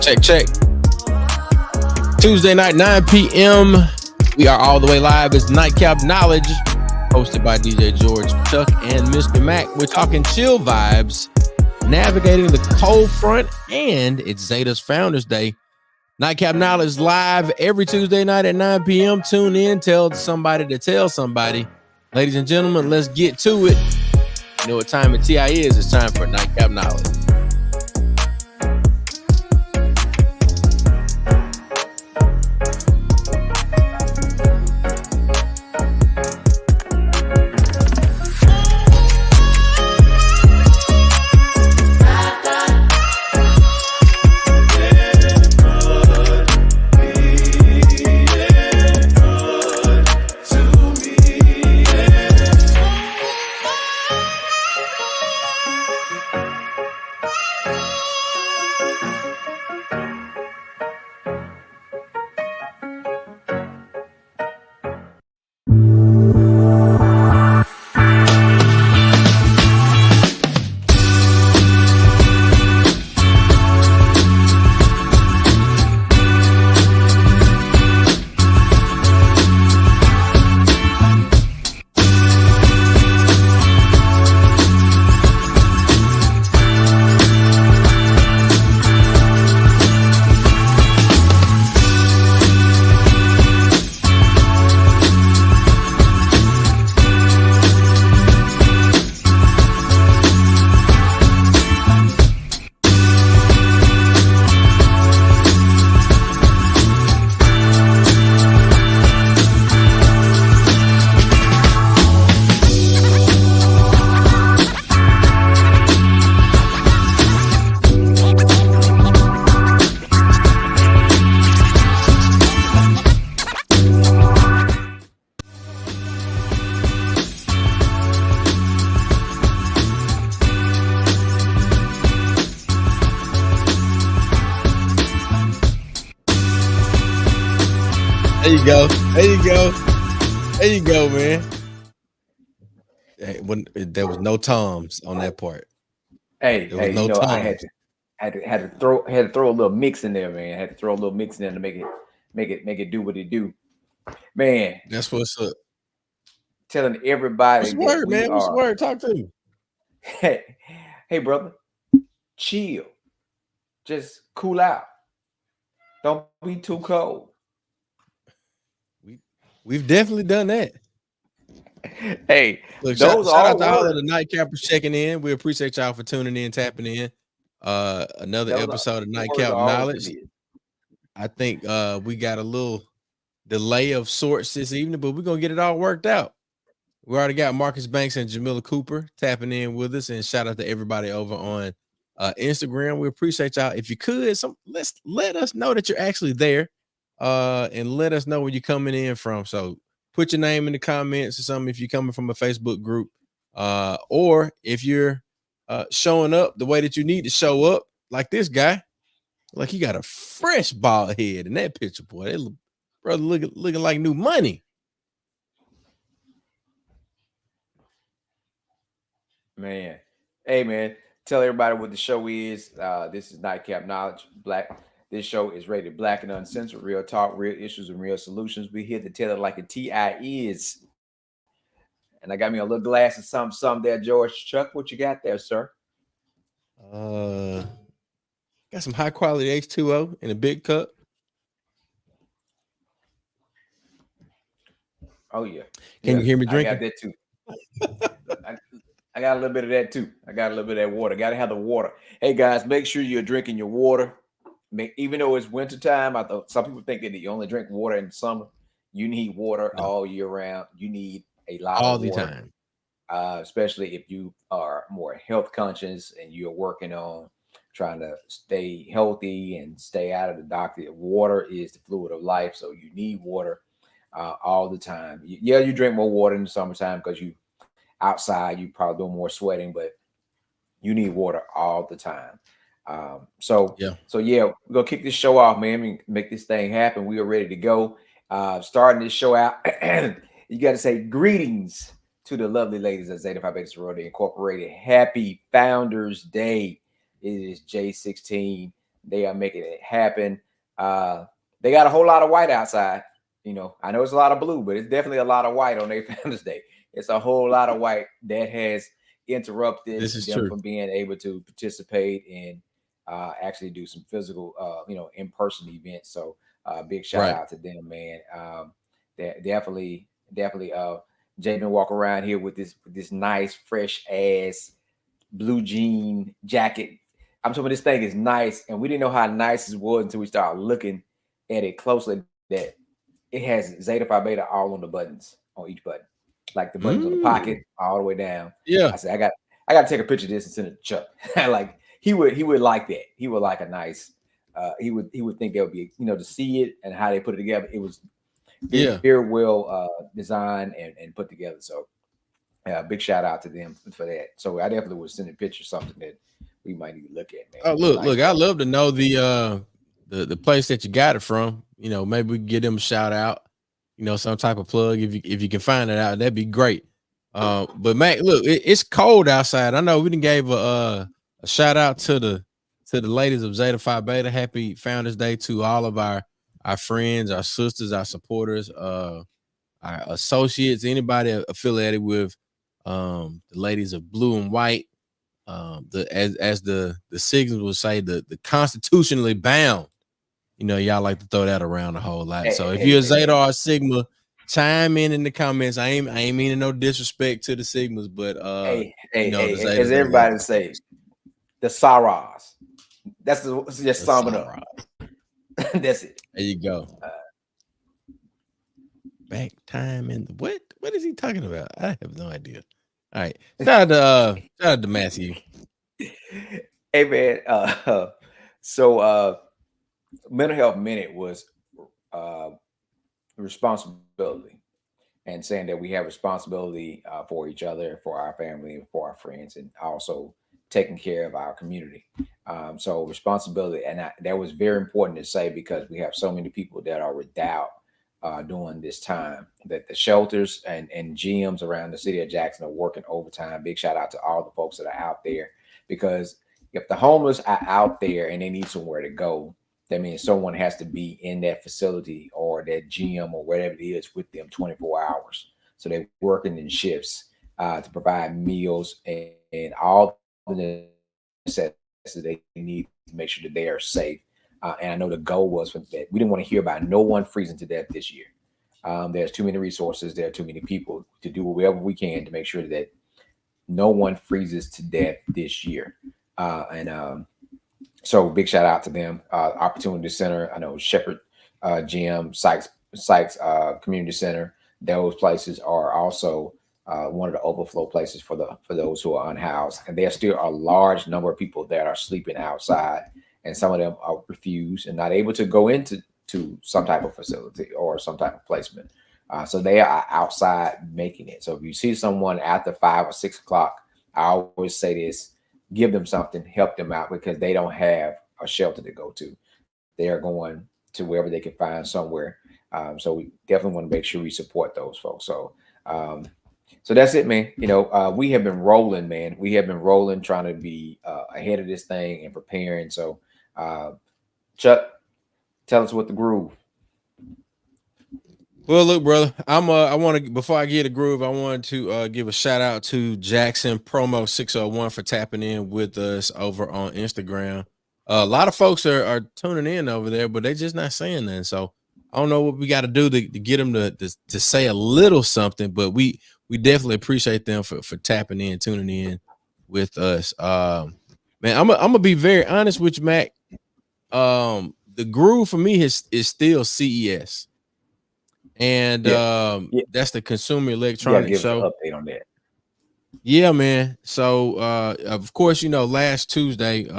Check. Tuesday night, 9 p.m. We are all the way live. It's Nightcap Knowledge, hosted by DJ George, Chuck, and Mr. Mac. We're talking chill vibes, navigating the cold front, and it's Zeta's Founders Day. Nightcap Knowledge live every Tuesday night at 9 p.m. Tune in, tell somebody to tell somebody. Ladies and gentlemen, let's get to it. You know what time of TI is. It's time for Nightcap Knowledge. There you go, man. Hey, there was no toms on that part. Hey, no, you know, I had to throw a little mix in there, man. I had to throw a little mix in there to make it do what it do, man. That's what's up. Telling everybody. What's the word, man? What's the word? Talk to me. Hey, brother, chill. Just cool out. Don't be too cold. We've definitely done that. Hey, look, shout out to all of the nightcappers checking in. We appreciate y'all for tuning in, tapping in. Another episode of Nightcap Knowledge. I think we got a little delay of sorts this evening, but we're gonna get it all worked out. We already got Marcus Banks and Jamila Cooper tapping in with us, and shout out to everybody over on Instagram. We appreciate y'all. If you could, let us know that you're actually there. And let us know where you're coming in from. So put your name in the comments or something if you're coming from a Facebook group, or if you're showing up the way that you need to show up, like this guy, like he got a fresh bald head in that picture, boy. That brother looking like new money. Man, hey man, tell everybody what the show is. This is Nightcap Knowledge Black. This show is rated Black and Uncensored, real talk, real issues, and real solutions. We're here to tell it like a TI is. And I got me a little glass of something there, George. Chuck, what you got there, sir? Got some high quality H2O in a big cup. Oh yeah. Can you hear me drinking? I got that too. I got a little bit of that too. I got a little bit of that water. Got to have the water. Hey guys, make sure you're drinking your water. Even though it's wintertime, I thought some people think that you only drink water in the summer. You need water all year round. You need a lot all of the water, time, especially if you are more health conscious and you're working on trying to stay healthy and stay out of the doctor. Water is the fluid of life, so you need water all the time. You drink more water in the summertime because you outside, you probably do more sweating, but you need water all the time. So we're gonna kick this show off, man. I mean, make this thing happen. We are ready to go. Starting this show out, you got to say greetings to the lovely ladies at Zeta Phi Beta Sorority Incorporated. Happy Founders Day. It is J16 They are making it happen. They got a whole lot of white outside. You know, I know it's a lot of blue, but it's definitely a lot of white on their Founders Day. It's a whole lot of white that has interrupted them from being able to participate and actually do some physical, in-person events. So big shout out to them, man. Definitely. Jay been walking around here with this nice, fresh ass blue jean jacket. I'm talking about this thing is nice, and we didn't know how nice it was until we started looking at it closely. That it has Zeta Phi Beta all on the buttons, on each button, like the buttons on the pocket all the way down. Yeah, I said I got to take a picture of this and send it to Chuck. Like he would like that. He would like a nice. He would think that would be, to see it and how they put it together. It was very well designed and put together. So big shout out to them for that. So I definitely would send a picture, something that we might need to look at, man. Oh, look, I'd love to know the place that you got it from. Maybe we can give them a shout out, some type of plug. If you can find it out, that'd be great. But Mac, look, it's cold outside. I know we done gave a shout out to the ladies of Zeta Phi Beta. Happy Founders Day to all of our friends, our sisters, our supporters, our associates, anybody affiliated with the ladies of blue and white. As the Sigmas would say, the constitutionally bound. Y'all like to throw that around a whole lot. So if you're a Zeta or a Sigma, chime in the comments. I ain't meaning no disrespect to the Sigmas, but as everybody says, the Saras. That's just summing up. That's it. There you go. Back time in the what? What is he talking about? I have no idea. All right, shout out to Matthew. Hey man, so Mental Health Minute was responsibility, and saying that we have responsibility for each other, for our family, for our friends, and also taking care of our community. So responsibility, and that was very important to say, because we have so many people that are without during this time, that the shelters and gyms around the city of Jackson are working overtime. Big shout out to all the folks that are out there, because if the homeless are out there and they need somewhere to go, that means someone has to be in that facility or that gym or whatever it is with them 24 hours. So they're working in shifts to provide meals and all the necessities they need to make sure that they are safe. And I know the goal was for that. We didn't want to hear about no one freezing to death this year. There's too many resources. There are too many people to do whatever we can to make sure that no one freezes to death this year. So big shout out to them. Opportunity Center, I know Shepherd Gym, Sykes Community Center. Those places are also one of the overflow places for those who are unhoused. And there's still a large number of people that are sleeping outside, and some of them are refused and not able to go into some type of facility or some type of placement. So they are outside making it. So if you see someone after 5 or 6 o'clock, I always say this: give them something, help them out, because they don't have a shelter to go to. They are going to wherever they can find somewhere. So we definitely want to make sure we support those folks. So that's it, man. We have been rolling, man. We have been rolling, trying to be ahead of this thing and preparing. So Chuck, tell us what the groove. Well, look, brother, I want to, before I get a groove, I wanted to give a shout out to Jackson Promo 601 for tapping in with us over on Instagram. A lot of folks are tuning in over there, but they're just not saying that. So I don't know what we got to do to get them to say a little something, but we definitely appreciate them for tapping in, tuning in with us. Man, I'm gonna be very honest with you, Mac. The groove for me is still CES. And that's the Consumer Electronics Show. An update on that. Yeah, man. So of course, last Tuesday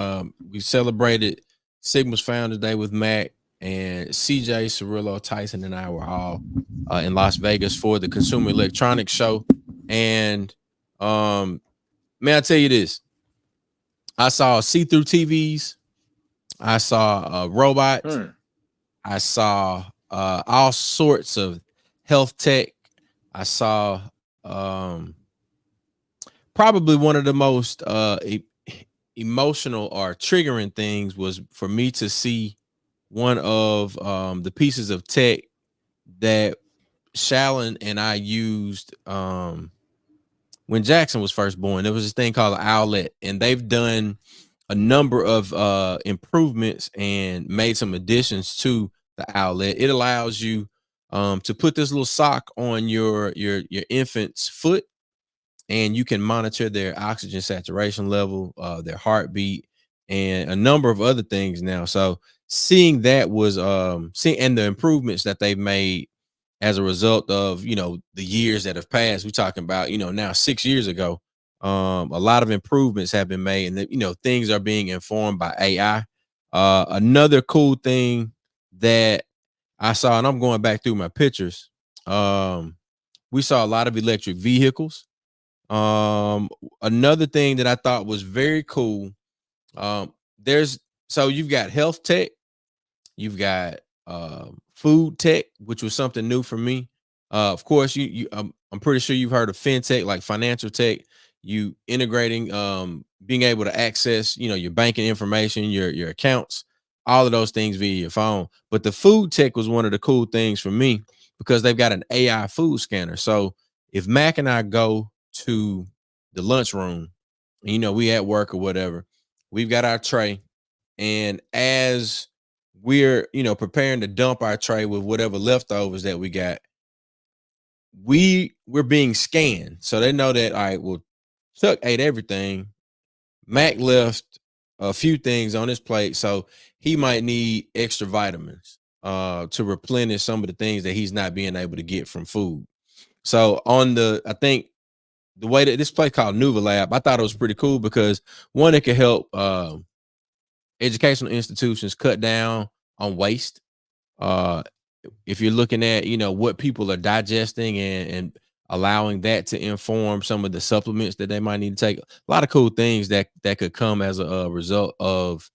we celebrated Sigma's Founders Day with Mac, and CJ, Cirillo, Tyson, and I were all in Las Vegas for the Consumer Electronics Show. And may I tell you this? I saw see-through TVs. I saw robots. I saw all sorts of health tech. I saw probably one of the most emotional or triggering things was for me to see one of the pieces of tech that Shallon and I used when Jackson was first born. There was this thing called an owlet, and they've done a number of improvements and made some additions to the owlet. It allows you to put this little sock on your infant's foot, and you can monitor their oxygen saturation level, their heartbeat, and a number of other things now. So seeing that was seeing, and the improvements that they've made as a result of, you know, the years that have passed. We're talking about, you know, now 6 years ago. A lot of improvements have been made, and you know, things are being informed by AI. Another cool thing that I saw, and I'm going back through my pictures. We saw a lot of electric vehicles. Another thing that I thought was very cool. There's so you've got health tech, you've got food tech, which was something new for me. Of course, I'm pretty sure you've heard of fintech, like financial tech. You integrating, being able to access, you know, your banking information, your accounts, all of those things via your phone. But the food tech was one of the cool things for me because they've got an AI food scanner. So if Mac and I go to the lunchroom, you know, we at work or whatever, we've got our tray, and as we're, you know, preparing to dump our tray with whatever leftovers that we got, we're being scanned. So they know that, all right, well, Chuck ate everything. Mac left a few things on his plate, so he might need extra vitamins to replenish some of the things that he's not being able to get from food. So I think the way that this place called Nuva Lab, I thought it was pretty cool because one, it could help educational institutions cut down on waste. Uh, if you're looking at, you know, what people are digesting and allowing that to inform some of the supplements that they might need to take, a lot of cool things that could come as a result of,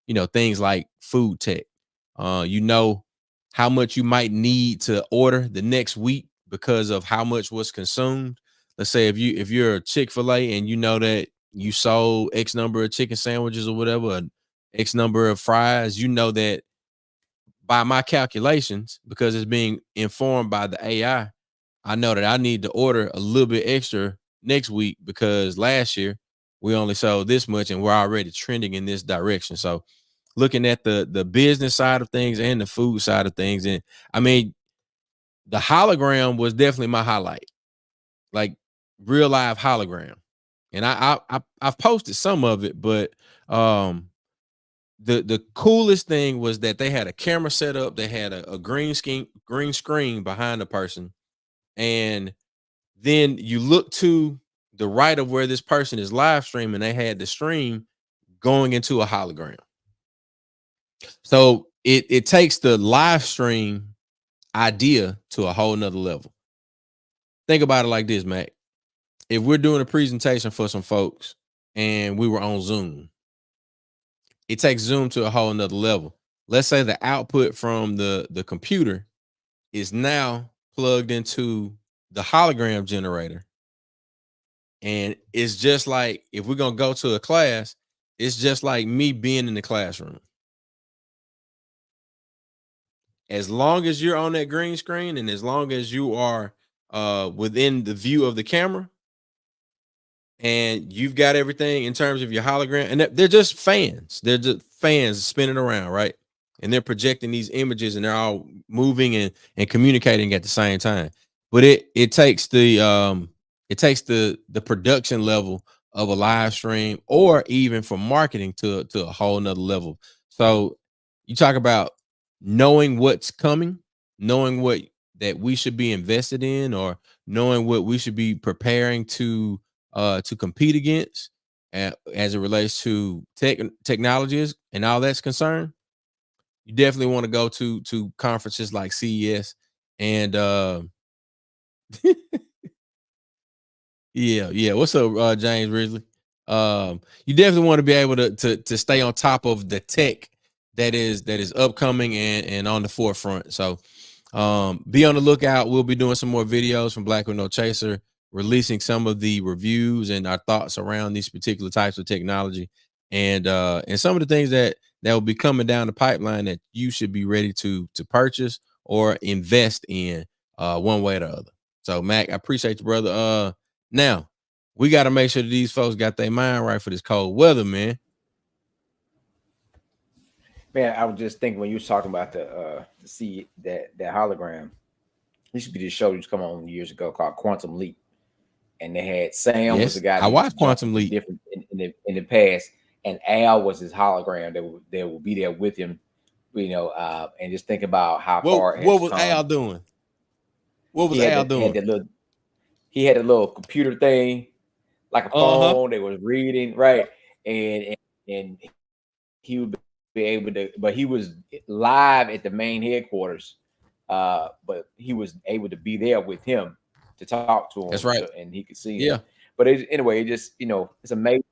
you know, things like food tech. You know how much you might need to order the next week because of how much was consumed. Let's say if you're a Chick-fil-A and you know that you sold X number of chicken sandwiches or whatever, X number of fries, you know that by my calculations, because it's being informed by the AI, I know that I need to order a little bit extra next week because last year we only sold this much and we're already trending in this direction. So looking at the business side of things and the food side of things, and I mean, the hologram was definitely my highlight, like real live hologram. And I've posted some of it, but the coolest thing was that they had a camera set up, they had a green screen behind the person, and then you look to the right of where this person is live streaming, they had the stream going into a hologram. So it takes the live stream idea to a whole nother level. Think about it like this, Mac. If we're doing a presentation for some folks and we were on Zoom, it takes Zoom to a whole nother level. Let's say the output from the computer is now plugged into the hologram generator. And it's just like, if we're going to go to a class, it's just like me being in the classroom. As long as you're on that green screen and as long as you are within the view of the camera and you've got everything in terms of your hologram, and they're just fans. They're just fans spinning around, right? And they're projecting these images and they're all moving and communicating at the same time. But it takes the production level of a live stream, or even for marketing, to a whole nother level. So you talk about knowing what's coming, knowing what that we should be invested in, or knowing what we should be preparing to compete against, as it relates to technologies and all that's concerned. You definitely want to go to conferences like CES, and yeah. What's up, James Ridley? You definitely want to be able to stay on top of the tech that is upcoming and on the forefront. So be on the lookout. We'll be doing some more videos from Black with No Chaser, releasing some of the reviews and our thoughts around these particular types of technology. and some of the things that will be coming down the pipeline that you should be ready to purchase or invest in one way or the other. So Mac, I appreciate you, brother. Now we got to make sure that these folks got their mind right for this cold weather, man. Man, I was just thinking when you was talking about the see that hologram. Used to be this show that used to come on years ago called Quantum Leap, and they had Sam was the Yes, guy I that used watched to jump Quantum into Leap. different in the past, and Al was his hologram that would be there with him, and just think about how far it What has was Al come. doing? What was He had Al that had doing? that little he had a little computer thing like a Uh-huh. phone. They was reading right, and he would be able to, but he was live at the main headquarters. But he was able to be there with him to talk to That's him, right. so and he could see him. Yeah. But anyway, it just it's amazing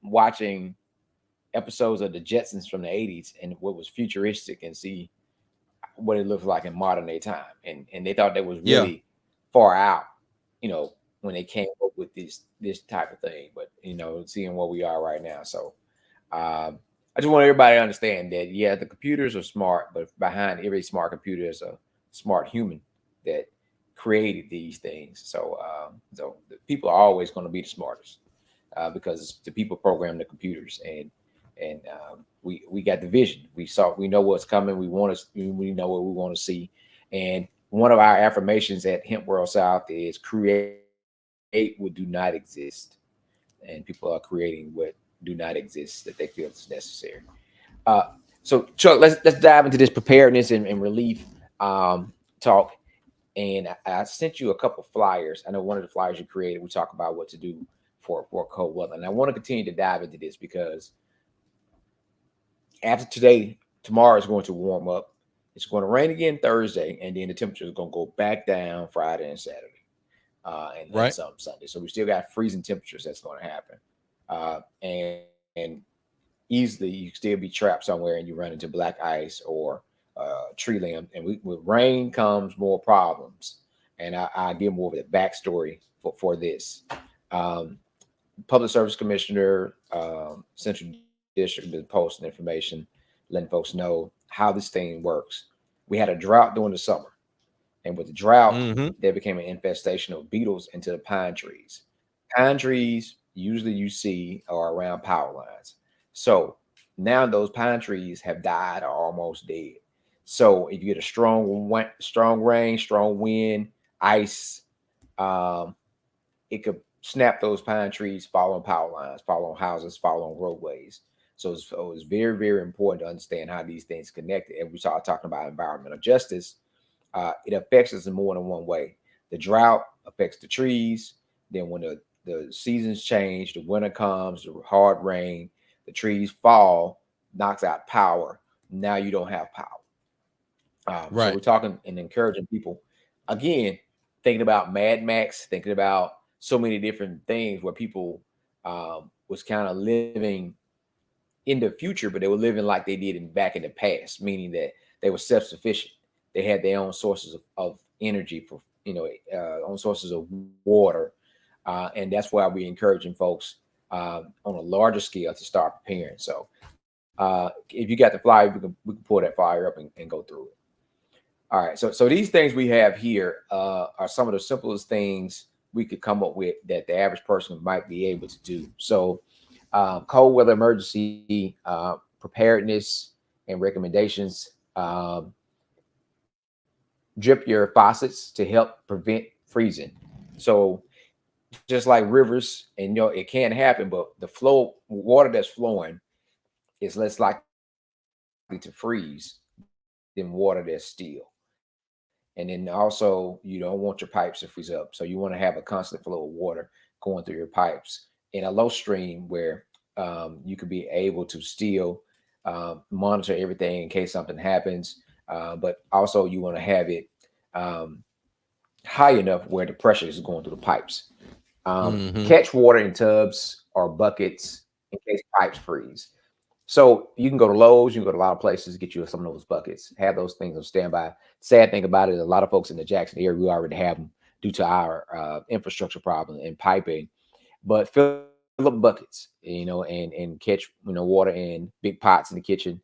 watching episodes of the Jetsons from the '80s and what was futuristic and see what it looks like in modern day time. And they thought that was Yeah. really far out, when they came up with this type of thing. But seeing where we are right now, so I just want everybody to understand that the computers are smart, but behind every smart computer is a smart human that created these things. So the people are always going to be the smartest because the people program the computers, and we got the vision. We know what's coming. We know what we want to see. And one of our affirmations at Hemp World South is create what do not exist, and people are creating what do not exist that they feel is necessary. Uh, so Chuck, let's dive into this preparedness and relief talk. And I sent you a couple flyers. I know one of the flyers you created, we talk about what to do for cold weather. And I want to continue to dive into this because after today, tomorrow is going to warm up. It's going to rain again Thursday, and then the temperature is going to go back down Friday and Saturday, and Right. some Sunday. So we still got freezing temperatures that's going to happen, and easily you still be trapped somewhere and you run into black ice or tree limb. And with rain comes more problems. And I give more of the backstory for this. Public Service Commissioner, Central District, been posting information, letting folks know how this thing works. We had a drought during the summer. And with the drought, there became an infestation of beetles into the pine trees. Pine trees, usually you see, are around power lines. So now those pine trees have died or almost dead. So if you get a strong rain, strong wind, ice, it could snap those pine trees, fall on power lines, fall on houses, fall on roadways. So it's very, very important to understand how these things connected. And we start talking about environmental justice. It affects us in more than one way. The drought affects the trees. Then when the seasons change, the winter comes, the hard rain, the trees fall, knocks out power. Now you don't have power. So Right. we're talking and encouraging people, again, thinking about Mad Max, thinking about so many different things where people was kind of living in the future, but they were living like they did back in the past, meaning that they were self-sufficient. They had their own sources of energy for, own sources of water. And that's why we're encouraging folks on a larger scale to start preparing. So if you got the flyer, we can pull that flyer up and go through it. All right. So these things we have here are some of the simplest things we could come up with that the average person might be able to do. So cold weather emergency preparedness and recommendations. Drip your faucets to help prevent freezing. So just like rivers, and it can happen, but the flow water that's flowing is less likely to freeze than water that's still. And then also you don't want your pipes to freeze up. So you want to have a constant flow of water going through your pipes in a low stream where you could be able to still monitor everything in case something happens. But also you want to have it high enough where the pressure is going through the pipes. Catch water in tubs or buckets in case pipes freeze. So you can go to Lowe's, you can go to a lot of places to get you some of those buckets, have those things on standby. Sad thing about it, a lot of folks in the Jackson area, we already have them due to our infrastructure problem and piping. But fill up buckets, and catch water in big pots in the kitchen,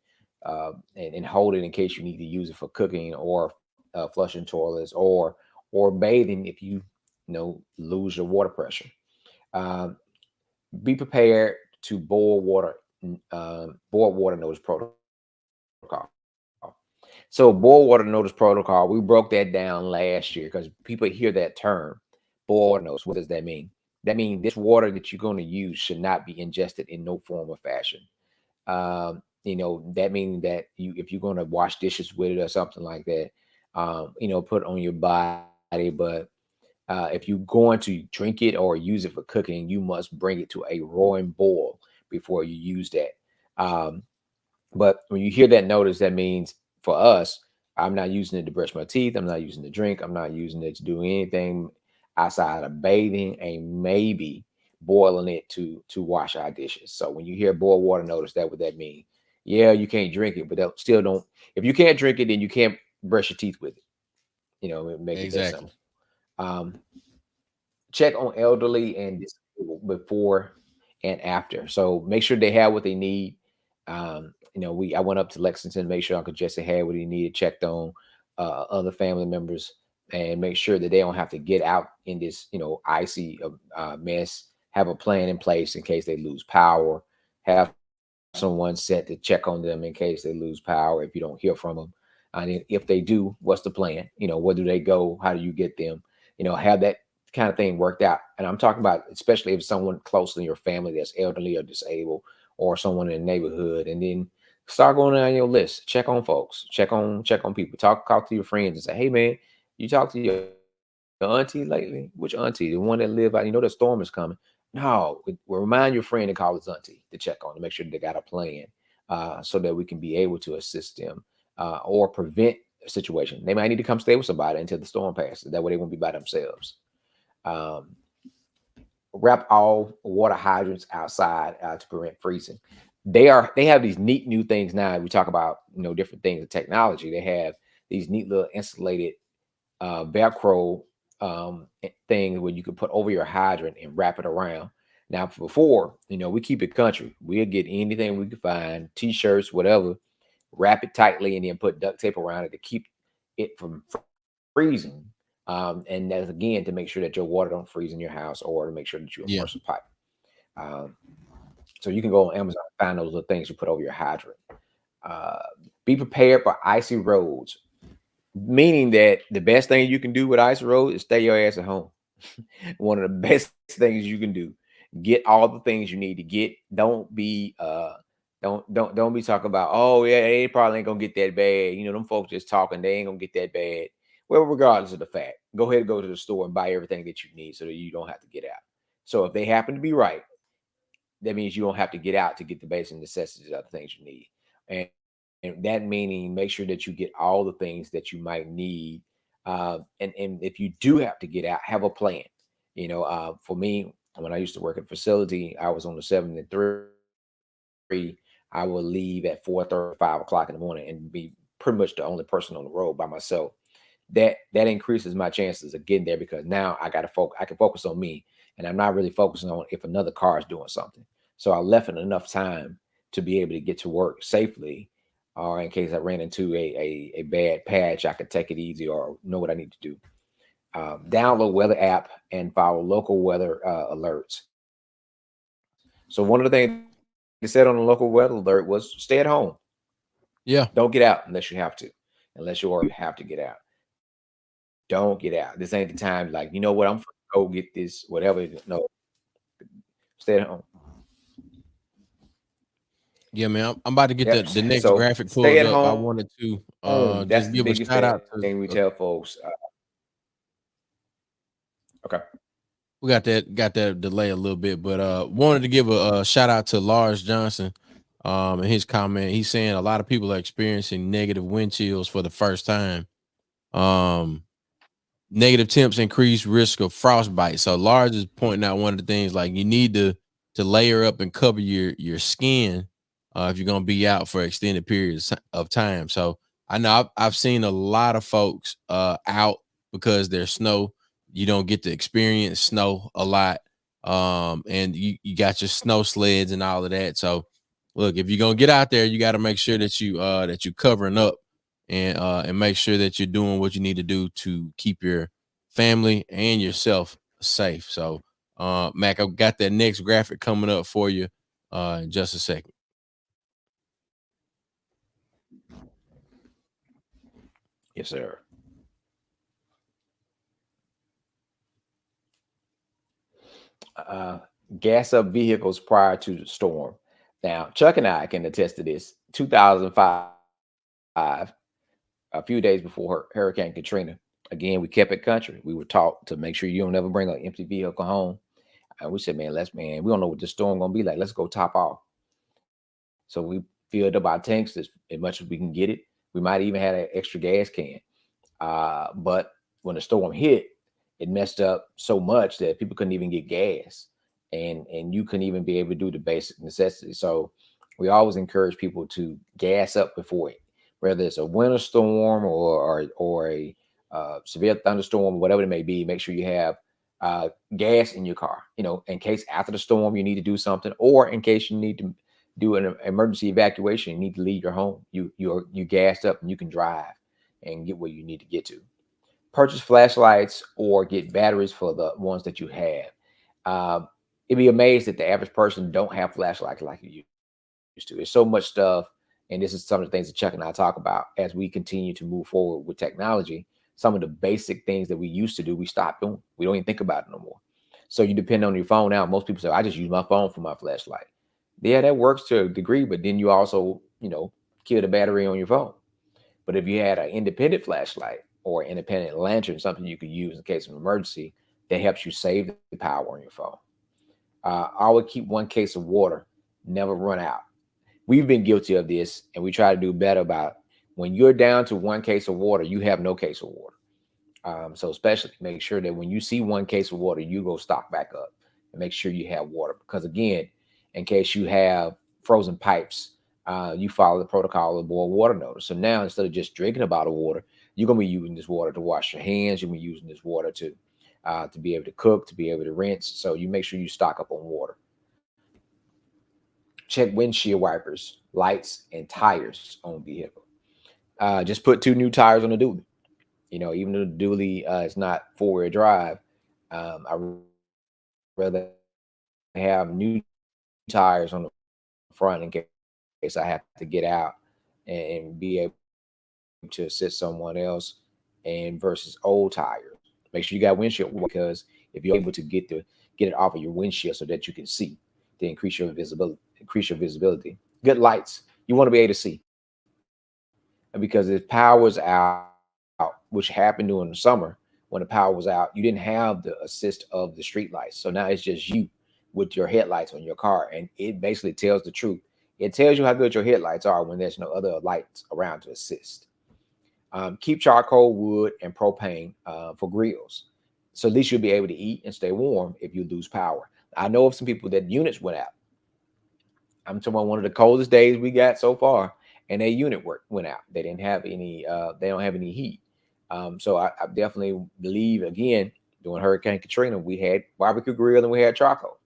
and hold it in case you need to use it for cooking or flushing toilets or bathing if lose your water pressure. Um, be prepared to boil water notice protocol. So boil water notice protocol, we broke that down last year because people hear that term, boil water notice. What does that mean? That means this water that you're going to use should not be ingested in no form or fashion. That means that if you're going to wash dishes with it or something like that, put it on your body. But if you're going to drink it or use it for cooking, you must bring it to a roaring boil before you use that. Um, but when you hear that notice, that means for us, I'm not using it to brush my teeth. I'm not using it to drink. I'm not using it to do anything outside of bathing and maybe boiling it to wash our dishes. So when you hear boil water notice, that what that mean? Yeah, you can't drink it, but that still don't. If you can't drink it, then you can't brush your teeth with it. Make it that Exactly. simple. Um, check on elderly and disabled before and after. So make sure they have what they need. I went up to Lexington, make sure Uncle Jesse had what he needed, checked on other family members, and make sure that they don't have to get out in this, icy mess. Have a plan in place in case they lose power. Have someone set to check on them in case they lose power if you don't hear from them. And then if they do, what's the plan? Where do they go? How do you get them? Have that kind of thing worked out. And I'm talking about especially if someone close in your family that's elderly or disabled or someone in the neighborhood. And then start going down your list. Check on folks. Check on people. Talk to your friends and say, hey man, you talk to your auntie lately? Which auntie? The one that live out, the storm is coming. No, remind your friend to call his auntie to check on to make sure they got a plan, so that we can be able to assist them or prevent a situation. They might need to come stay with somebody until the storm passes. That way they won't be by themselves. Um, wrap all water hydrants outside to prevent freezing. They have these neat new things now. We talk about different things of technology. They have these neat little insulated Velcro thing where you could put over your hydrant and wrap it around. Now, before, we keep it country. We'll get anything we could find, t-shirts, whatever, wrap it tightly, and then put duct tape around it to keep it from freezing. And that's again to make sure that your water don't freeze in your house, or to make sure that you Yeah. immerse a pipe. Um, so you can go on Amazon and find those little things you put over your hydrant. Uh, be prepared for icy roads, meaning that the best thing you can do with ice road is stay your ass at home. One of the best things you can do. Get all the things you need to get. Don't be don't be talking about, oh yeah, they probably ain't gonna get that bad. Them folks just talking, they ain't gonna get that bad. Well, regardless of the fact, go ahead and go to the store and buy everything that you need so that you don't have to get out. So if they happen to be right, that means you don't have to get out to get the basic necessities of the things you need. And that meaning make sure that you get all the things that you might need. And if you do have to get out, have a plan. For me, when I used to work at facility, I was on the 7 to 3. I would leave at 4:30, 5 o'clock in the morning and be pretty much the only person on the road by myself. That increases my chances of getting there because now I can focus on me, and I'm not really focusing on if another car is doing something. So I left in enough time to be able to get to work safely, or in case I ran into a bad patch, I could take it easy or know what I need to do. Download weather app and follow local weather alerts. So one of the things they said on the local weather alert was stay at home. Yeah. Don't get out unless you have to. Unless you already have to get out. Don't get out. This ain't the time. Like, you know what? I'm gonna go get this, whatever. No, stay at home. Yeah, man. I'm about to get Yep. the next So graphic stay pulled at up. I home. wanted to That's just the give a biggest shout out to thing we tell folks. Okay. we got that delay a little bit, but wanted to give a shout out to Lars Johnson. In his comment, he's saying a lot of people are experiencing negative wind chills for the first time. Um, Negative temps increase risk of frostbite. So Lars is pointing out one of the things like you need to layer up and cover your skin if you're gonna be out for extended periods of time. So I know I've seen a lot of folks out because there's snow. You don't get to experience snow a lot. And you got your snow sleds and all of that. So look, if you're gonna get out there, you got to make sure that you covering up and make sure that you're doing what you need to do to keep your family and yourself safe. So Mac, I've got that next graphic coming up for you in just a second. Yes, sir. Gas up vehicles prior to the storm. Now, Chuck and I can attest to this. 2005, a few days before Hurricane Katrina, again, we kept it country. We were taught to make sure you don't ever bring an empty vehicle home. And we said, man, we don't know what the storm gonna be like. Let's go top off. So we filled up our tanks as much as we can get it. We might even had an extra gas can. But when the storm hit, it messed up so much that people couldn't even get gas, and you couldn't even be able to do the basic necessities. So we always encourage people to gas up before it, whether it's a winter storm or a severe thunderstorm, whatever it may be. Make sure you have gas in your car, in case after the storm you need to do something, or in case you need to do an emergency evacuation, you need to leave your home. You gassed up and you can drive and get where you need to get to. Purchase flashlights or get batteries for the ones that you have. You'd be amazed that the average person don't have flashlights like you used to. There's so much stuff, and this is some of the things that Chuck and I talk about as we continue to move forward with technology. Some of the basic things that we used to do, we stopped doing. We don't even think about it no more. So you depend on your phone now. Most people say, I just use my phone for my flashlight. Yeah, that works to a degree, but then you also, kill the battery on your phone. But if you had an independent flashlight or independent lantern, something you could use in case of emergency, that helps you save the power on your phone. Always keep one case of water, never run out. We've been guilty of this, and we try to do better about it. When you're down to one case of water, you have no case of water. So especially make sure that when you see one case of water, you go stock back up and make sure you have water. Because again, in case you have frozen pipes, you follow the protocol of boil water notice. So now instead of just drinking a bottle of water, you're gonna be using this water to wash your hands. You're gonna be using this water to be able to cook, to be able to rinse. So you make sure you stock up on water. Check windshield wipers, lights, and tires on vehicle. Just put 2 new tires on the dually. Even though the dually is not 4-wheel drive, I rather have new tires on the front in case I have to get out and be able to assist someone else, and versus old tires. Make sure you got windshield, because if you're able to get it off of your windshield so that you can see, to increase your visibility. Good lights. You want to be able to see. And because if power's out, which happened during the summer, when the power was out, you didn't have the assist of the street lights. So now it's just you with your headlights on your car. And it basically tells the truth. It tells you how good your headlights are when there's no other lights around to assist. Keep charcoal, wood, and propane for grills. So at least you'll be able to eat and stay warm if you lose power. I know of some people that units went out. I'm talking about one of the coldest days we got so far, and their unit went out. They didn't have any. They don't have any heat. So I definitely believe, again, during Hurricane Katrina, we had barbecue grill and we had charcoal.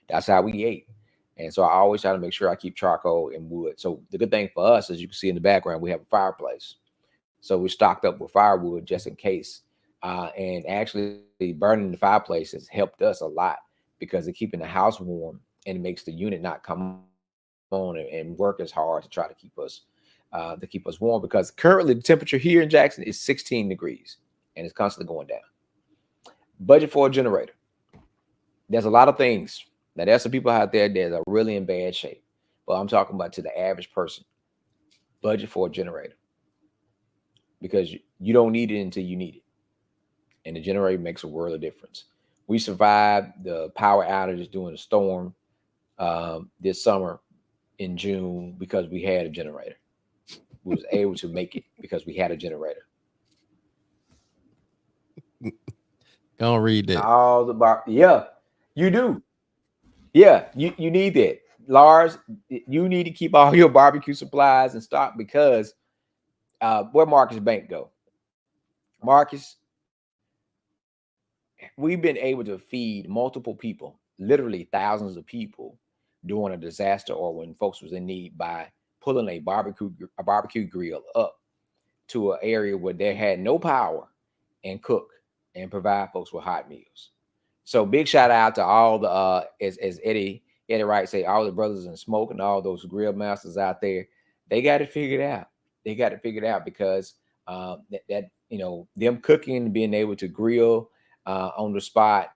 That's how we ate. And so I always try to make sure I keep charcoal and wood. So the good thing for us, as you can see in the background, we have a fireplace. So we stocked up with firewood just in case. And actually burning the fireplace has helped us a lot, because it's keeping the house warm, and it makes the unit not come on and work as hard to try to keep us warm, because currently the temperature here in Jackson is 16 degrees and it's constantly going down. Budget for a generator. There's a lot of things. Now, there's some people out there that are really in bad shape, but I'm talking about to the average person. Budget for a generator, because you don't need it until you need it, and the generator makes a world of difference. We survived the power outages during the storm this summer in June because we had a generator. We was able to make it because we had a generator. Don't read that. All the yeah, you do. Yeah, you need that. Lars, you need to keep all your barbecue supplies in stock, because where Marcus Bank go? Marcus, we've been able to feed multiple people literally thousands of people during a disaster or when folks was in need by pulling a barbecue grill up to an area where they had no power and cook and provide folks with hot meals. So big shout out to all the as Eddie Wright say, all the brothers in smoke and all those grill masters out there. They got it figured out. They got it figured out because them cooking, being able to grill on the spot,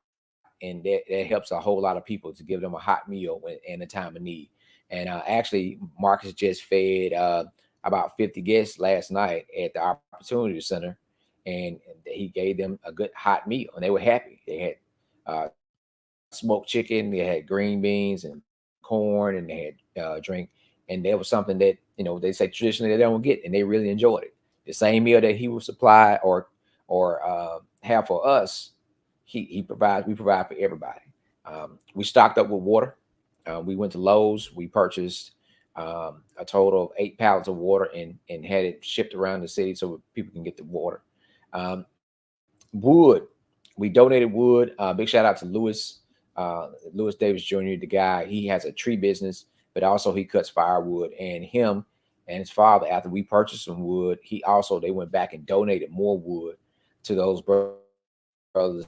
and that helps a whole lot of people to give them a hot meal in a time of need. And actually, Marcus just fed about 50 guests last night at the Opportunity Center, and he gave them a good hot meal, and they were happy. They had smoked chicken, they had green beans and corn, and they had drink, and that was something that they say traditionally they don't get, and they really enjoyed it. The same meal that he would supply or have for us, he provides. We provide for everybody. We stocked up with water. We went to Lowe's. We purchased a total of 8 pallets of water and had it shipped around the city so people can get the water. Wood. We donated wood. Big shout out to Lewis Davis Jr., the guy. He has a tree business, but also he cuts firewood. And him and his father, after we purchased some wood, they went back and donated more wood to those brothers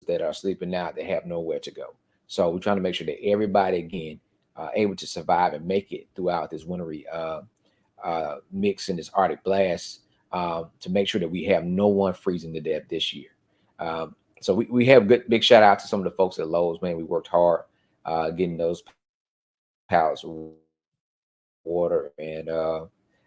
that are sleeping now that have nowhere to go. So we're trying to make sure that everybody again able to survive and make it throughout this wintry mix in this Arctic blast, to make sure that we have no one freezing to death this year. So we have big shout out to some of the folks at Lowe's. Man, we worked hard getting those pallets of water, and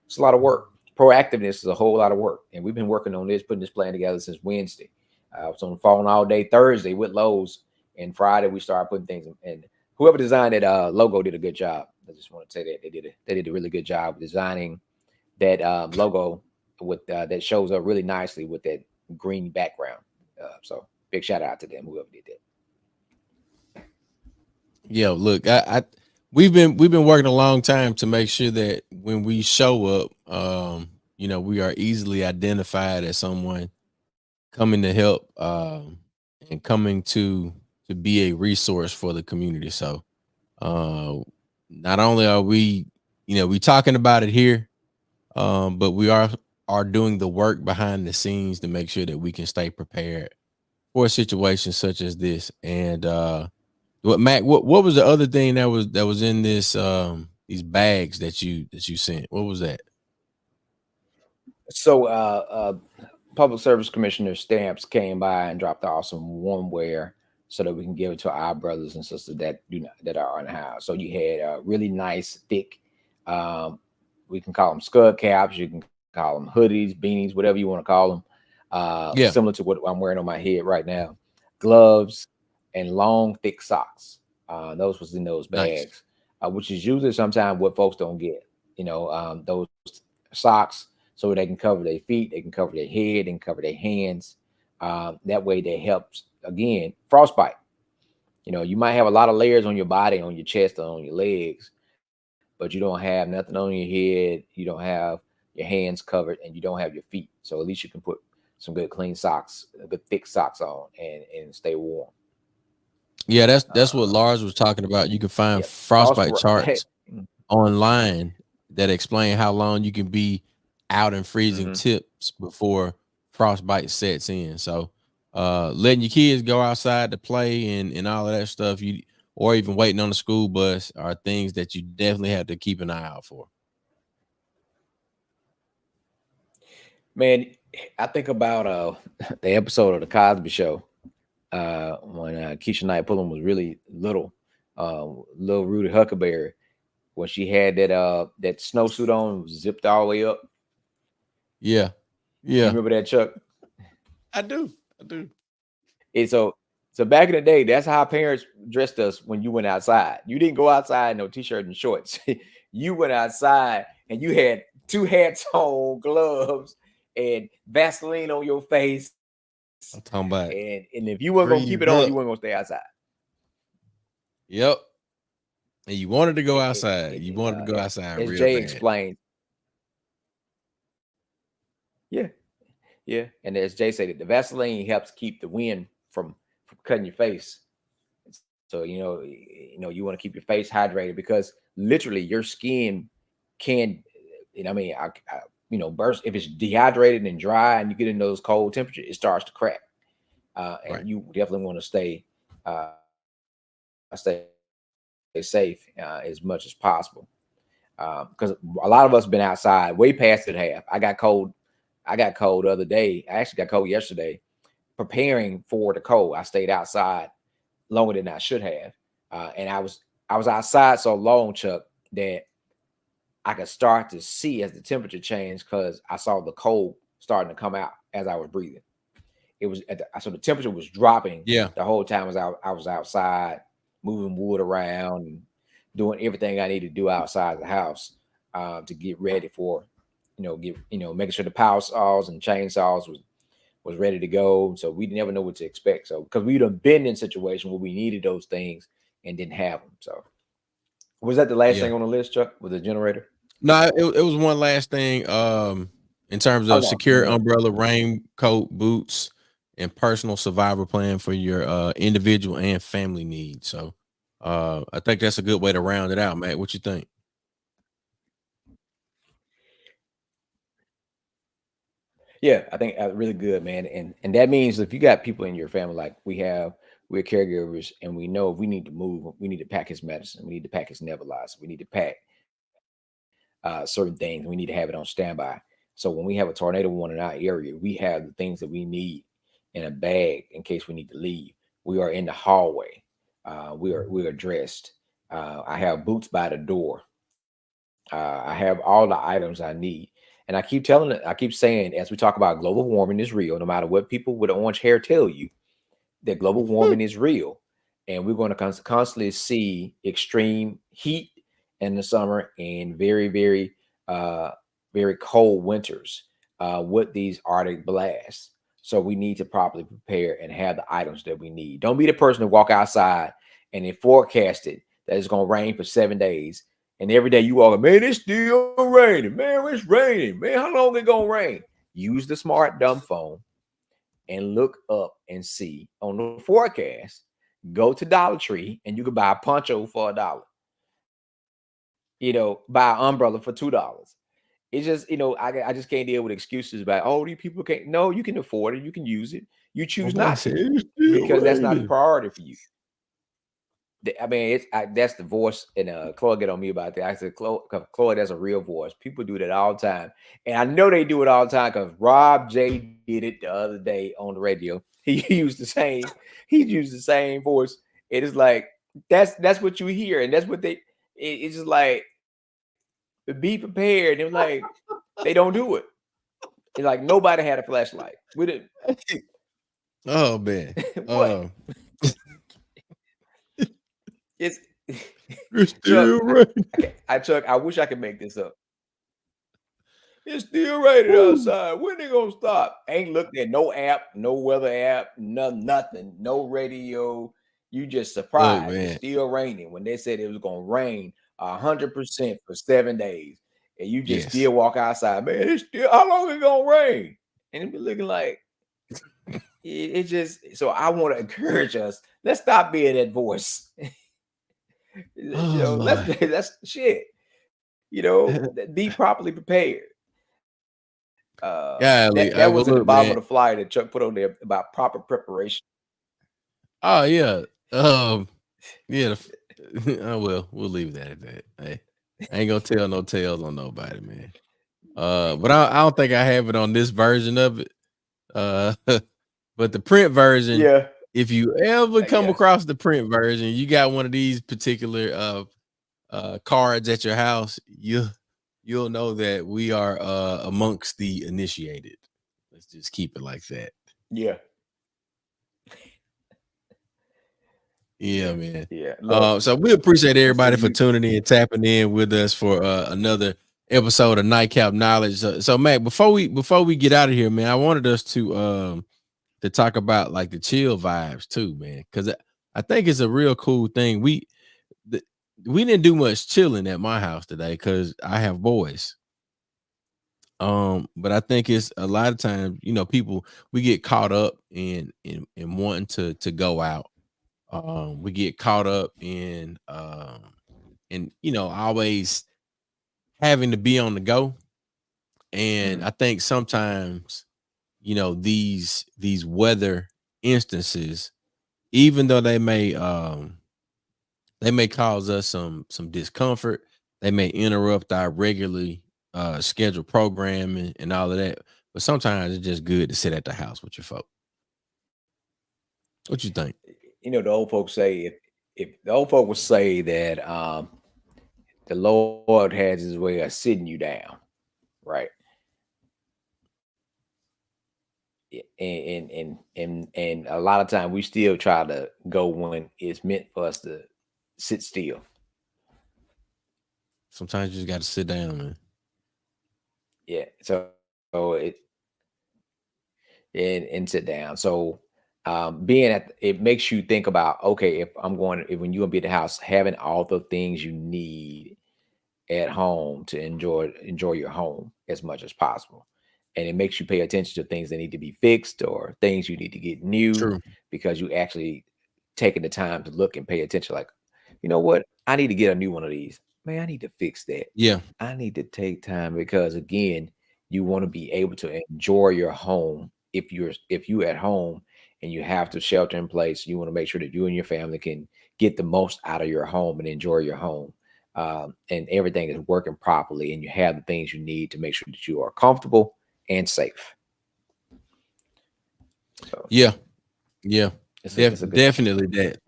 it's a lot of work. Proactiveness is a whole lot of work, and we've been working on this, putting this plan together since Wednesday. I was on the phone all day Thursday with Lowe's, and Friday we started putting things in. And whoever designed that logo did a good job. I just want to say that they did a really good job designing that logo with that shows up really nicely with that green background. So big shout out to them, whoever did that. Yeah, look, we've been working a long time to make sure that when we show up, we are easily identified as someone coming to help, and coming to be a resource for the community. So not only are we talking about it here, but we are doing the work behind the scenes to make sure that we can stay prepared for situations such as this. And what was the other thing that was in this these bags that you sent? What was that? So Public Service Commissioner Stamps came by and dropped off some warm wear so that we can give it to our brothers and sisters that are unhoused. So you had really nice, thick, we can call them scud caps, you can call them hoodies, beanies, whatever you want to call them. Yeah, Similar to what I'm wearing on my head right now. Gloves and long, thick socks. Those was in those nice. bags, which is usually sometimes what folks don't get. Those socks so they can cover their feet, they can cover their head, and cover their hands. That way, that helps again frostbite. You might have a lot of layers on your body, on your chest, or on your legs, but you don't have nothing on your head. You don't have your hands covered, and you don't have your feet. So at least you can put some good clean socks, good thick socks on, and stay warm. Yeah, that's what Lars was talking about. You can find Yeah, frost. frostbite charts online that explain how long you can be out in freezing Mm-hmm. tips before frostbite sets in. So letting your kids go outside to play and all of that stuff, or even waiting on the school bus, are things that you definitely have to keep an eye out for. Man, I think about the episode of the Cosby Show when Keisha Knight Pulliam was really little, little Rudy Huckleberry, when she had that snowsuit on, zipped all the way up. Yeah. You Yeah. remember that, Chuck? I do. I do. And so back in the day, that's how parents dressed us when you went outside. You didn't go outside in no t-shirt and shorts. You went outside and you had two hats on, gloves, and Vaseline on your face. I'm talking about And if you weren't gonna keep freeze it on, up. you weren't gonna stay outside. Yep. And you wanted to go And, outside. and, You and, wanted to go uh, outside as real Jay bad. explained, yeah, yeah. And as Jay said, the Vaseline helps keep the wind from cutting your face. So you want to keep your face hydrated because literally your skin can, I mean, burst if it's dehydrated and dry, and you get in those cold temperatures, it starts to crack. Right. And you definitely want to stay safe as much as possible. Because a lot of us been outside way past it half. I got cold the other day. I actually got cold yesterday. Preparing for the cold, I stayed outside longer than I should have, and I was outside so long, Chuck, that I could start to see as the temperature changed because I saw the cold starting to come out as I was breathing. It was so the temperature was dropping Yeah. the whole time as I was outside moving wood around and doing everything I need to do outside the house to get ready for, making sure the power saws and chainsaws was ready to go. So we never know what to expect. So because we'd have been in a situation where we needed those things and didn't have them. So was that the last Yeah. thing on the list, Chuck? Was the generator? No, it was one last thing. In terms Oh of no, give secure me up. umbrella, raincoat, boots, and personal survival plan for your individual and family needs. So I think that's a good way to round it out, Matt. What you think? Yeah, I think really good, man. And that means if you got people in your family like we're caregivers, and we know if we need to move, we need to pack his medicine, we need to pack his nebulizer, we need to pack certain things, we need to have it on standby. So when we have a tornado warning in our area, we have the things that we need in a bag in case we need to leave. We are in the hallway. We are dressed. I have boots by the door. I have all the items I need. And I keep saying, as we talk about global warming is real, no matter what people with orange hair tell you, that global warming is real. And we're going to constantly see extreme heat in the summer and very, very, very cold winters with these Arctic blasts. So we need to properly prepare and have the items that we need. Don't be the person to walk outside and it forecasted that it's going to rain for 7 days. And every day you walk, man, it's still raining. Man, it's raining. Man, how long it going to rain? Use the smart dumb phone and look up and see on the forecast. Go to Dollar Tree and you can buy a poncho for $1. Buy an umbrella for $2. It's just, I just can't deal with excuses about, oh, these people can't. No, you can afford it. You can use it. You My choose boy not said to it's still because that's not a raining. priority for you. I mean, that's the voice, and Chloe get on me about that. I said, Chloe, that's a real voice. People do that all the time, and I know they do it all the time because Rob J did it the other day on the radio. He used the same voice. It is like that's what you hear, and that's what it's just like be prepared. And like they don't do it. It's like nobody had a flashlight. We didn't. Oh man. What? It's It's Chuck. still raining. Chuck. I wish I could make this up. It's still raining Woo. outside. When they gonna stop? Ain't looked at no app, no weather app, nothing, no radio. You just Look, surprised. It's man. still raining when they said it was gonna rain 100% for 7 days, and you just Yes. still walk outside. Man, it's still how long it gonna rain? And it be looking like it just. So I want to encourage us. Let's stop being that voice. Oh Lord. That's shit. Be properly prepared. Golly. That Well, was at the look, bottom of man. the flyer that Chuck put on there about proper preparation. Oh yeah. Yeah. We'll leave that at that. Hey, I ain't gonna tell no tales on nobody, man. But I don't think I have it on this version of it. Uh, but the print version, Yeah, if you ever I come guess. across the print version, you got one of these particular cards at your house, you'll know that we are amongst the initiated. Let's just keep it like that. Yeah, Yeah, yeah, man. yeah. Look, So we appreciate so everybody for you, tuning in, tapping in with us for another episode of Nightcap Knowledge. So Mac, before we get out of here, man, I wanted us to talk about like the chill vibes too, man, because I think it's a real cool thing. The, we didn't do much chilling at my house today because I have boys. But I think it's a lot of times, people we get caught up in wanting to go out. We get caught up in always having to be on the go. And I think sometimes, these weather instances, even though they may cause us some discomfort, they may interrupt our regularly scheduled programming and all of that. But sometimes it's just good to sit at the house with your folk. What you think? The old folks say, if the old folk would say that the Lord has his way of sitting you down, right? And a lot of time we still try to go when it's meant for us to sit still. Sometimes you just got to sit down, man. Yeah. So and sit down. So being at it makes you think about, okay, when you're gonna be at the house, having all the things you need at home to enjoy your home as much as possible. And it makes you pay attention to things that need to be fixed or things you need to get new, True. because you actually taking the time to look and pay attention. Like, you know what? I need to get a new one of these. Man, I need to fix that. Yeah. I need to take time, because again, you want to be able to enjoy your home. If you at home and you have to shelter in place, you want to make sure that you and your family can get the most out of your home and enjoy your home. And everything is working properly, and you have the things you need to make sure that you are comfortable and safe. So Yeah. Yeah. it's a good thing. Definitely that.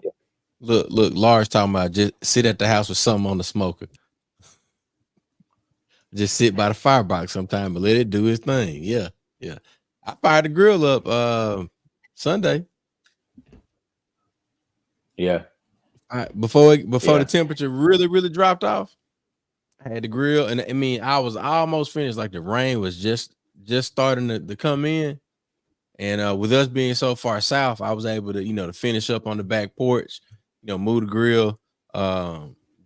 Look, Lars talking about just sit at the house with something on the smoker. Just sit by the firebox sometime, but let it do its thing. Yeah. Yeah. I fired the grill up Sunday. Yeah. Before the Yeah. temperature really, really dropped off. I had the grill, and I mean, I was almost finished. Like the rain was just starting to come in, and with us being so far south, I was able to to finish up on the back porch, move the grill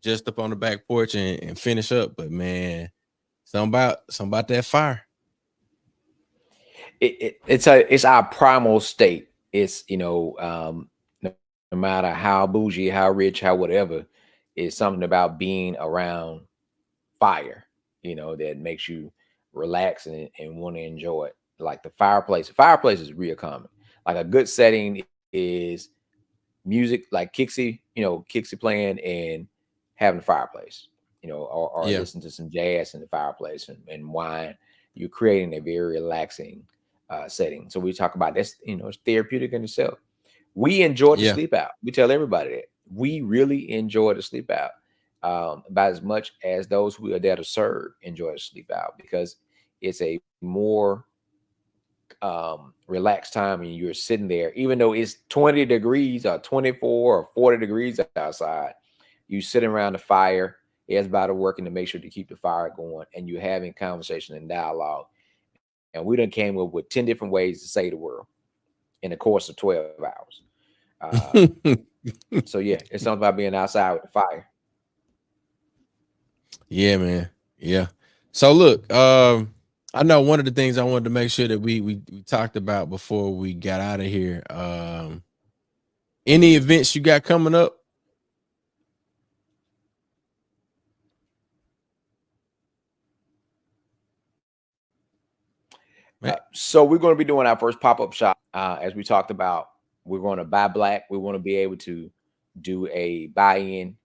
just up on the back porch and finish up. But man, something about that fire. It's our primal state. It's no matter how bougie, how rich, how whatever, it's something about being around fire, that makes you relax and want to enjoy it. Like the fireplace. The fireplace is real common. Like a good setting is music, like Kixie playing and having a fireplace, or Yeah, listen to some jazz in the fireplace and wine. You're creating a very relaxing setting. So we talk about this, it's therapeutic in itself. We enjoy to yeah, sleep out. We tell everybody that we really enjoy to sleep out, about as much as those who are there to serve enjoy to sleep out, because it's a more relaxed time, and you're sitting there, even though it's 20 degrees or 24 or 40 degrees outside. You sitting around the fire, everybody working to make sure to keep the fire going, and you're having conversation and dialogue. And we done came up with 10 different ways to say the world in the course of 12 hours. So yeah, it's something about being outside with the fire. yeah, man. Yeah. So look, I know one of the things I wanted to make sure that we talked about before we got out of here. Any events you got coming up? Man. So we're going to be doing our first pop-up shop, as we talked about. We're going to buy black. We want to be able to do a buy-in.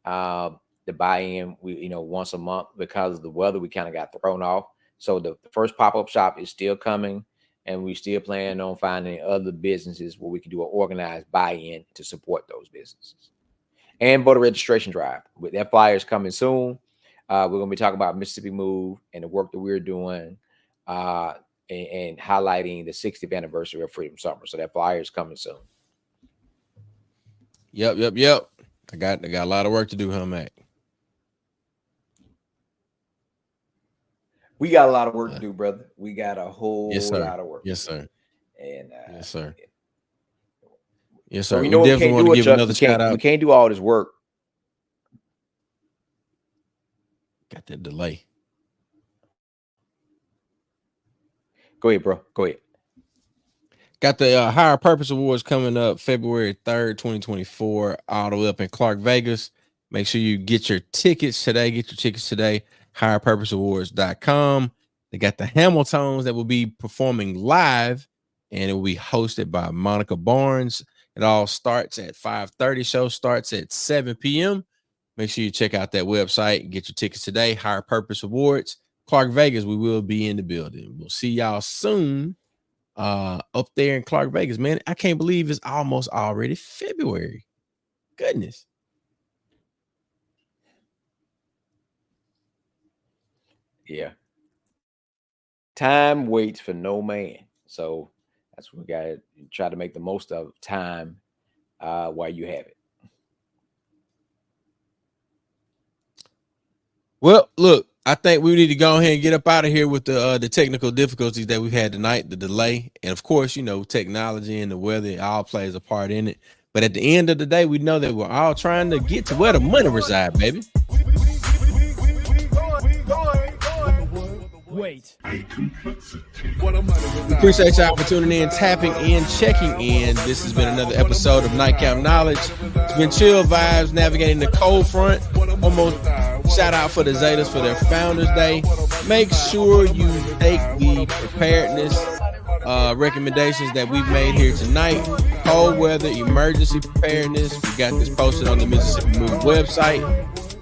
The buy-in, we once a month, because of the weather, we kind of got thrown off. So the first pop-up shop is still coming, and we still plan on finding other businesses where we can do an organized buy-in to support those businesses. And voter registration drive. With that flyer is coming soon. We're going to be talking about Mississippi Move and the work that we're doing, and highlighting the 60th anniversary of Freedom Summer. So that flyer is coming soon. Yep. I got a lot of work to do, huh, Mac? We got a lot of work to do, brother. We got a Yes, whole sir. lot of work. Yes, sir. And Yes, sir. Yes, so sir. we We know we definitely can't want to do it, give Chuck. another shout We out. can't do all this work. Got that delay. Go ahead, bro. Go ahead. Got the Higher Purpose Awards coming up February 3rd, 2024, all the way up in Clark, Vegas. Make sure you get your tickets today. HigherPurposeAwards.com. They got the Hamiltons that will be performing live, and it will be hosted by Monica Barnes. It all starts at 5:30. Show starts at 7 p.m. Make sure you check out that website and get your tickets today. Higher Purpose Awards, Clark, Vegas. We will be in the building. We'll see y'all soon up there in Clark, Vegas. Man, I can't believe it's almost already February. Goodness. Yeah. Time waits for no man. So that's what we got to try to make the most of time while you have it. Well, look, I think we need to go ahead and get up out of here with the technical difficulties that we've had tonight, the delay. And of course, you know, technology and the weather, it all plays a part in it. But at the end of the day, we know that we're all trying to get to where the money resides, baby. Wait. We appreciate y'all for tuning in, tapping in, checking in. This has been another episode of Nightcap Knowledge. It's been chill vibes, navigating the cold front. Almost shout out for the Zetas for their Founders Day. Make sure you take the preparedness recommendations that we've made here tonight. Cold weather, emergency preparedness. We got this posted on the Mississippi Move website.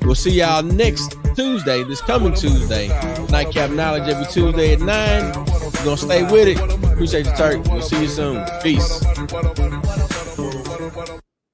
We'll see y'all next Tuesday, this coming Tuesday. Nightcap Knowledge every Tuesday at 9. We're going to stay with it. Appreciate you, Turk. We'll see you soon. Peace.